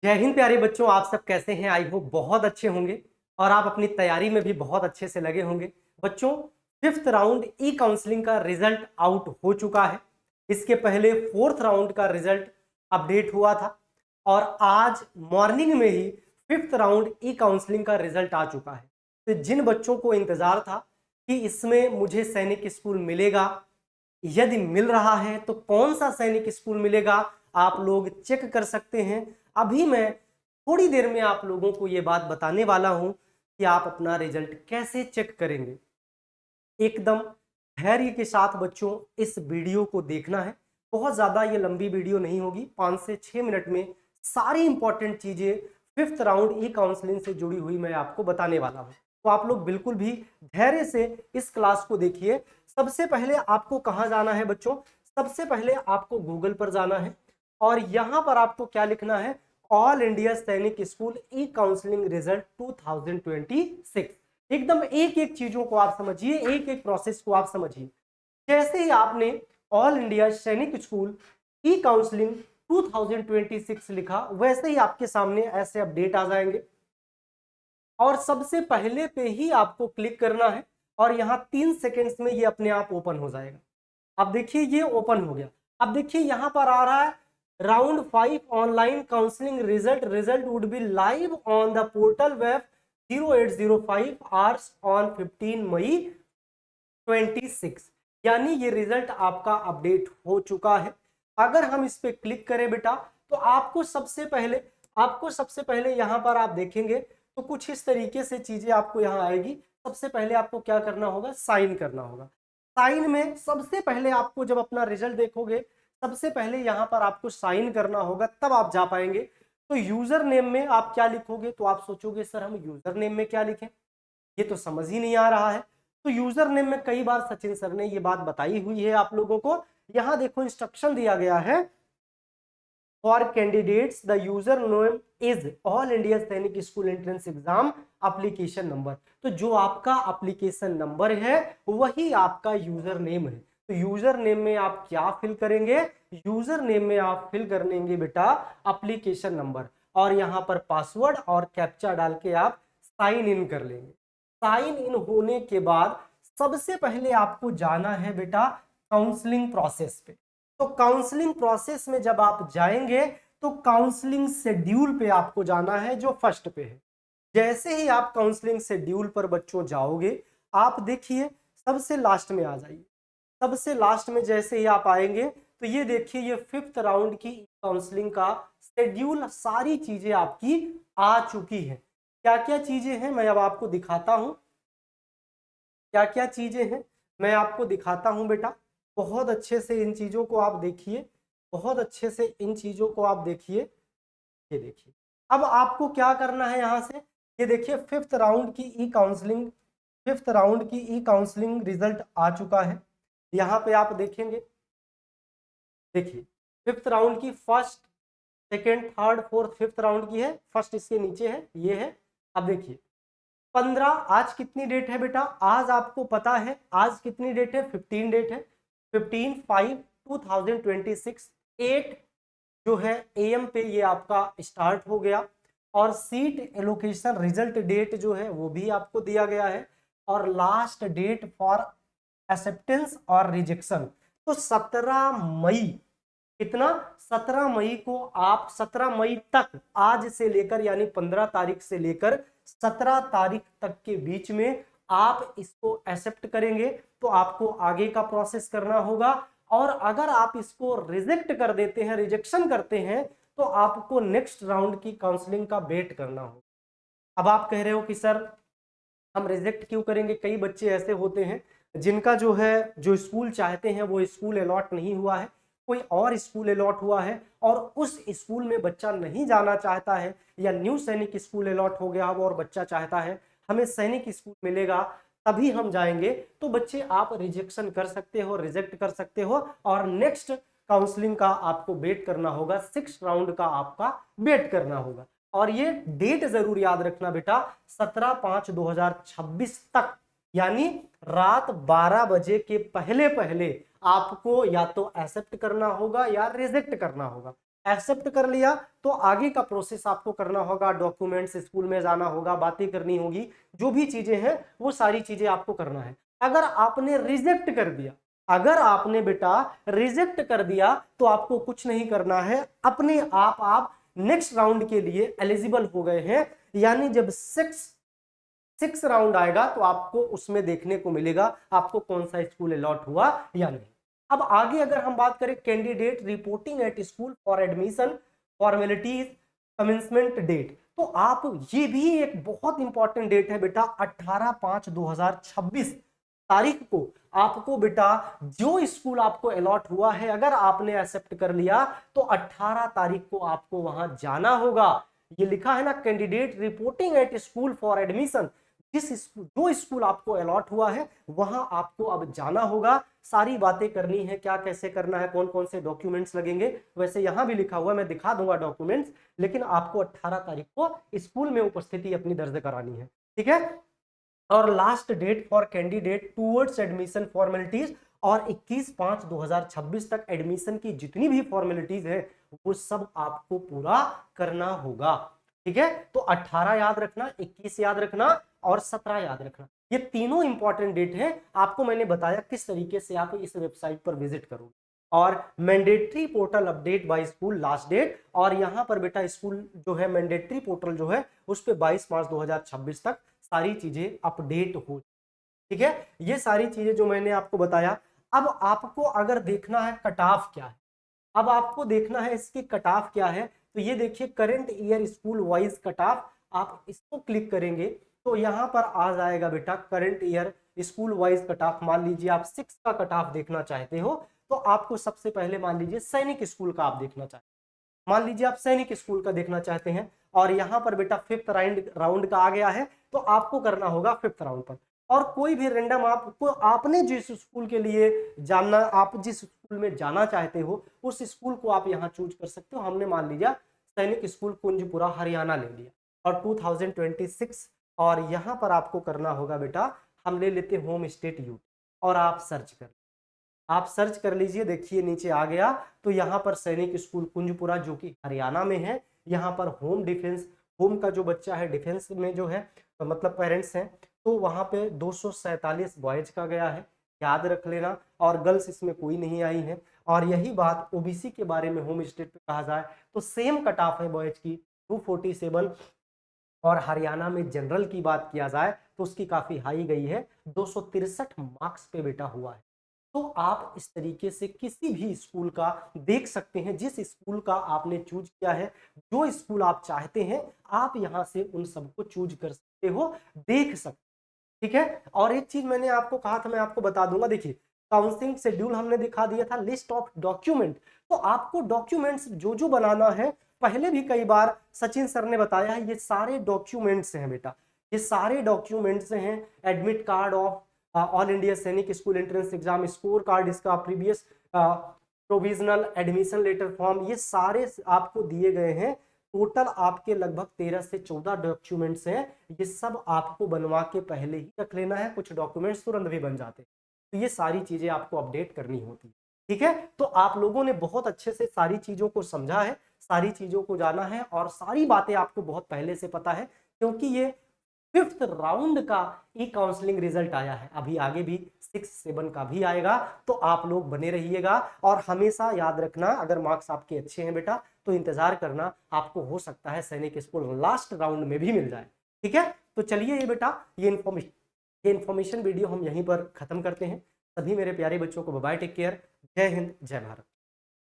जय हिंद प्यारे बच्चों, आप सब कैसे हैं? आई होप बहुत अच्छे होंगे और आप अपनी तैयारी में भी बहुत अच्छे से लगे होंगे। बच्चों, फिफ्थ राउंड ई काउंसलिंग का रिजल्ट आउट हो चुका है। इसके पहले फोर्थ राउंड का रिजल्ट अपडेट हुआ था और आज मॉर्निंग में ही फिफ्थ राउंड ई काउंसलिंग का रिजल्ट आ चुका है। तो जिन बच्चों को इंतजार था कि इसमें मुझे सैनिक स्कूल मिलेगा, यदि मिल रहा है तो कौन सा सैनिक स्कूल मिलेगा, आप लोग चेक कर सकते हैं। अभी मैं थोड़ी देर में आप लोगों को यह बात बताने वाला हूं कि आप अपना रिजल्ट कैसे चेक करेंगे। एकदम धैर्य के साथ बच्चों इस वीडियो को देखना है। बहुत ज्यादा ये लंबी वीडियो नहीं होगी, 5 से 6 मिनट में सारी इंपॉर्टेंट चीजें फिफ्थ राउंड ई काउंसलिंग से जुड़ी हुई मैं आपको बताने वाला हूं। तो आप लोग बिल्कुल भी धैर्य से इस क्लास को देखिए। सबसे पहले आपको कहां जाना है बच्चों? सबसे पहले आपको गूगल पर जाना है और यहां पर आपको क्या लिखना है? ऑल इंडिया सैनिक स्कूल ई काउंसलिंग रिजल्ट 2026। एकदम एक एक चीजों को आप समझिए, एक एक प्रोसेस को आप समझिए। जैसे ही आपने ऑल इंडिया सैनिक स्कूल ई काउंसलिंग 2026 लिखा, वैसे ही आपके सामने ऐसे अपडेट आ जाएंगे और सबसे पहले पे ही आपको क्लिक करना है और यहां 3 सेकेंड्स में ये अपने आप ओपन हो जाएगा। अब देखिए ये ओपन हो गया। अब देखिए यहां पर आ रहा है round 5 online counselling result would be live on the portal web 0805 hours on 15 मई 26। यानी ये रिजल्ट आपका अपडेट हो चुका है। अगर हम इस पे क्लिक करें बेटा तो आपको सबसे पहले यहां पर आप देखेंगे तो कुछ इस तरीके से चीजें आपको यहां आएगी। सबसे पहले आपको क्या करना होगा? साइन करना होगा। साइन में सबसे पहले आपको जब अपना रिजल्ट देखोगे, सबसे पहले यहां पर आपको साइन करना होगा, तब आप जा पाएंगे। तो यूजर नेम में आप क्या लिखोगे? तो आप सोचोगे सर हम यूजर नेम में क्या लिखें, ये तो समझ ही नहीं आ रहा है। तो यूजर नेम में कई बार सचिन सर ने ये बात बताई हुई है आप लोगों को। यहां देखो इंस्ट्रक्शन दिया गया है, for candidates the user name is all India Sainik school entrance exam application number. तो जो आपका एप्लीकेशन नंबर है वही आपका यूजर नेम है। तो यूजर नेम में आप क्या फिल करेंगे? यूजर नेम में आप फिल करेंगे बेटा एप्लीकेशन नंबर और यहां पर पासवर्ड और कैप्चा डाल के आप साइन इन कर लेंगे। साइन इन होने के बाद सबसे पहले आपको जाना है बेटा काउंसलिंग प्रोसेस पे। तो काउंसलिंग प्रोसेस में जब आप जाएंगे तो काउंसलिंग शेड्यूल पे आपको जाना है, जो फर्स्ट पे है। जैसे ही आप काउंसलिंग शेड्यूल पर बच्चों जाओगे, आप देखिए सबसे लास्ट में आ जाइए। सबसे लास्ट में जैसे ही आप आएंगे तो ये देखिए ये फिफ्थ राउंड की काउंसलिंग का शेड्यूल, सारी चीजें आपकी आ चुकी हैं। क्या क्या चीजें हैं मैं अब आपको दिखाता हूं। क्या क्या चीजें हैं मैं आपको दिखाता हूं बेटा। बहुत अच्छे से इन चीजों को आप देखिए, बहुत अच्छे से इन चीजों को आप देखिए। ये देखिए अब आपको क्या करना है यहां से। ये देखिए फिफ्थ राउंड की ई काउंसलिंग रिजल्ट आ चुका है। यहाँ पे आप देखेंगे, देखिए फिफ्थ राउंड की first, second, third, fourth, fifth round की है। फर्स्ट इसके नीचे है, ये है। अब देखिए 15, आज कितनी डेट है बेटा? आज आपको पता है आज कितनी डेट है? 15 डेट है। 15/5/2026 8 जो है AM पे ये आपका स्टार्ट हो गया और सीट एलोकेशन रिजल्ट डेट जो है वो भी आपको दिया गया है और लास्ट डेट फॉर एक्सेप्टेंस और रिजेक्शन तो 17 मई। कितना? 17 मई को आप 17 मई तक, आज से लेकर यानी 15 तारीख से लेकर 17 तारीख तक के बीच में आप इसको एक्सेप्ट करेंगे तो आपको आगे का प्रोसेस करना होगा। और अगर आप इसको रिजेक्ट कर देते हैं, रिजेक्शन करते हैं, तो आपको नेक्स्ट राउंड की काउंसलिंग का वेट करना होगा। अब आप कह रहे हो कि सर हम रिजेक्ट क्यों करेंगे? कई बच्चे ऐसे होते हैं जिनका जो है, जो स्कूल चाहते हैं वो स्कूल अलॉट नहीं हुआ है, कोई और स्कूल अलॉट हुआ है और उस स्कूल में बच्चा नहीं जाना चाहता है, या न्यू सैनिक स्कूल अलॉट हो गया और बच्चा चाहता है हमें सैनिक स्कूल मिलेगा तभी हम जाएंगे। तो बच्चे आप रिजेक्शन कर सकते हो, रिजेक्ट कर सकते हो और नेक्स्ट काउंसलिंग का आपको वेट करना होगा, 6 राउंड का आपका वेट करना होगा। और ये डेट जरूर याद रखना बेटा, 17/5/2026 तक, यानी रात 12 बजे के पहले पहले आपको या तो एक्सेप्ट करना होगा या रिजेक्ट करना होगा। एक्सेप्ट कर लिया तो आगे का प्रोसेस आपको करना होगा, डॉक्यूमेंट्स स्कूल में जाना होगा, बातें करनी होगी, जो भी चीजें हैं वो सारी चीजें आपको करना है। अगर आपने रिजेक्ट कर दिया, अगर आपने बेटा रिजेक्ट कर दिया तो आपको कुछ नहीं करना है, अपने आप नेक्स्ट राउंड के लिए एलिजिबल हो गए हैं। यानी जब सिक्स राउंड आएगा तो आपको उसमें देखने को मिलेगा आपको कौन सा स्कूल अलॉट हुआ या नहीं। अब आगे अगर हम बात करें candidate reporting at school for admission formalities commencement date, तो आप ये भी एक बहुत इंपॉर्टेंट डेट है बेटा, 18/5/2026 तारीख को आपको बेटा जो स्कूल आपको अलॉट हुआ है अगर आपने एक्सेप्ट कर लिया तो 18 तारीख को आपको वहां जाना होगा। ये लिखा है ना, candidate reporting at school for admission, जो स्कूल आपको अलॉट हुआ है वहां आपको अब जाना होगा, सारी बातें करनी है, क्या कैसे करना है, कौन कौन से डॉक्यूमेंट्स लगेंगे। वैसे यहां भी लिखा हुआ है, मैं दिखा दूंगा डॉक्यूमेंट्स, लेकिन आपको 18 तारीख को स्कूल में उपस्थिति अपनी दर्ज करानी है, ठीक है। और last date for candidate towards admission formalities, और 21/5/2026 तक एडमिशन की जितनी भी फॉर्मेलिटीज है वो सब आपको पूरा करना होगा, ठीक है। तो 18 याद रखना, 21 याद रखना और 17 याद रखना, ये तीनों इंपॉर्टेंट डेट है। आपको मैंने बताया किस तरीके से आप इस वेबसाइट पर विजिट करोगे। और mandatory portal update by school last date, और यहां पर बेटा स्कूल जो है मैंडेटरी पोर्टल जो है उस पर 22/5/2026 तक सारी चीजें अपडेट हो, ठीक है। ये सारी चीजें जो मैंने आपको बताया। अब आपको अगर देखना है कट ऑफ क्या है, अब आपको देखना है इसकी कट ऑफ क्या है, तो ये देखिए current year school wise cut off, आप इसको क्लिक करेंगे तो यहां पर आ जाएगा बेटा current year school wise cut off. मान लीजिए आप 6 का कट ऑफ देखना चाहते हो तो आपको सबसे पहले मान लीजिए सैनिक स्कूल का आप देखना चाहते हैं, मान लीजिए आप सैनिक स्कूल का देखना चाहते हैं और यहां पर बेटा 5th राउंड का आ गया है तो आपको करना होगा 5th राउंड पर। और कोई भी रैंडम आपको, आपने जिस स्कूल के लिए जानना, आप जिस स्कूल में जाना चाहते हो उस स्कूल को आप यहाँ चूज कर सकते हो। हमने मान लिया सैनिक स्कूल कुंजपुरा हरियाणा ले लिया और 2026, और यहाँ पर आपको करना होगा बेटा, हम ले लेते होम स्टेट यूटी और आप सर्च कर लीजिए। देखिए नीचे आ गया तो यहाँ पर सैनिक स्कूल कुंजपुरा जो कि हरियाणा में है, यहाँ पर होम डिफेंस, होम का जो बच्चा है डिफेंस में जो है तो मतलब पेरेंट्स हैं, तो वहां पे 247 बॉयज का गया है, याद रख लेना, और गर्ल्स इसमें कोई नहीं आई है। और यही बात ओबीसी के बारे में होम स्टेट पे कहा जाए तो सेम कट ऑफ है बॉयज की 247, और हरियाणा में जनरल की बात किया जाए तो उसकी काफी हाई गई है, 263 मार्क्स पे बेटा हुआ है। तो आप इस तरीके से किसी भी स्कूल का देख सकते हैं, जिस स्कूल का आपने चूज किया है, जो स्कूल आप चाहते हैं आप यहां से उन सबको चूज कर सकते हो, देख सकते, ठीक है। और एक चीज मैंने आपको कहा था, मैं आपको बता दूंगा, देखिए काउंसलिंग शेड्यूल हमने दिखा दिया था, लिस्ट ऑफ डॉक्यूमेंट, तो आपको डॉक्यूमेंट्स जो जो बनाना है, पहले भी कई बार सचिन सर ने बताया है, ये सारे डॉक्यूमेंट्स हैं बेटा, ये सारे डॉक्यूमेंट्स हैं। Admit card of all India Sainik school entrance exam, score card इसका, previous provisional admission letter form, ये सारे आपको दिए गए हैं। टोटल आपके लगभग 13 से 14 डॉक्यूमेंट्स हैं, ये सब आपको बनवा के पहले ही रख लेना है, कुछ डॉक्यूमेंट्स तुरंत भी बन जाते हैं, तो ये सारी चीजें आपको अपडेट करनी होती है, ठीक है। तो आप लोगों ने बहुत अच्छे से सारी चीजों को समझा है, सारी चीजों को जाना है, और सारी बातें आपको बहुत पहले से पता है, क्योंकि ये 5th राउंड का ई काउंसलिंग रिजल्ट आया है, अभी आगे भी 6, 7 का भी आएगा, तो आप लोग बने रहिएगा। और हमेशा याद रखना, अगर मार्क्स आपके अच्छे हैं बेटा तो इंतजार करना, आपको हो सकता है सैनिक स्कूल लास्ट राउंड में भी मिल जाए, ठीक है। तो चलिए ये बेटा ये इन्फॉर्मेशन वीडियो हम यहीं पर खत्म करते हैं। सभी मेरे प्यारे बच्चों को बाय बाय, टेक केयर, जय हिंद, जय भारत।